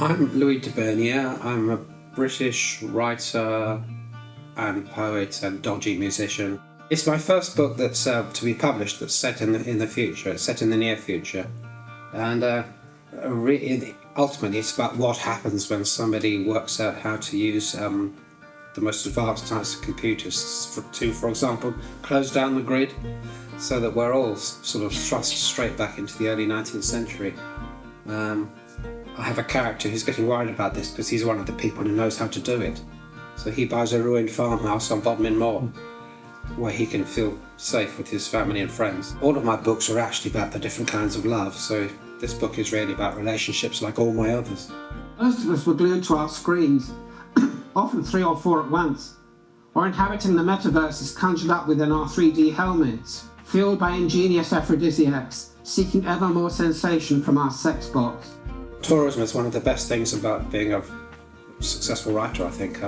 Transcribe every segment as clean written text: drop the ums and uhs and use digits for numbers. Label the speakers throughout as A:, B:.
A: I'm Louis de Bernier. I'm a British writer and poet and dodgy musician. It's my first book that's to be published that's set in the future. It's set in the near future, and ultimately it's about what happens when somebody works out how to use the most advanced types of computers for example, close down the grid, so that we're all sort of thrust straight back into the early 19th century. I have a character who's getting worried about this because he's one of the people who knows how to do it. So he buys a ruined farmhouse on Bodmin Moor where he can feel safe with his family and friends. All of my books are actually about the different kinds of love, so this book is really about relationships like all my others.
B: Most of us were glued to our screens, often 3 or 4 at once, or inhabiting the metaverses conjured up within our 3D helmets, fueled by ingenious aphrodisiacs, seeking ever more sensation from our sex box.
A: Tourism is one of the best things about being a successful writer, I think.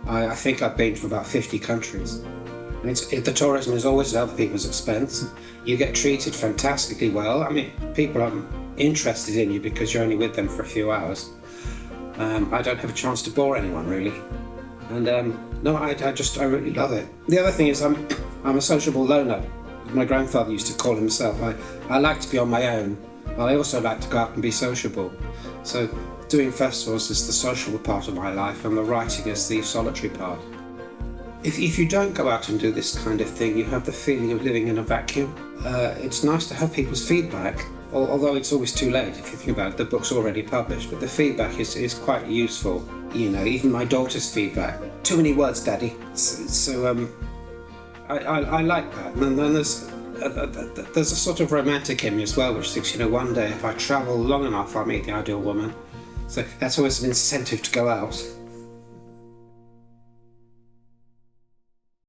A: I think I've been to about 50 countries. And the tourism is always at other people's expense. You get treated fantastically well. I mean, people are interested in you because you're only with them for a few hours. I don't have a chance to bore anyone, really. And no, I really love it. The other thing is I'm a sociable loner. My grandfather used to call himself. I like to be on my own, but I also like to go out and be sociable. So doing festivals is the social part of my life, and the writing is the solitary part. If you don't go out and do this kind of thing, you have the feeling of living in a vacuum. It's nice to have people's feedback, although it's always too late if you think about it. The book's already published, but the feedback is quite useful. You know, even my daughter's feedback. Too many words, Daddy. So I like that. And then there's a sort of romantic in me as well, which thinks, one day if I travel long enough, I'll meet the ideal woman. So that's always an incentive to go out.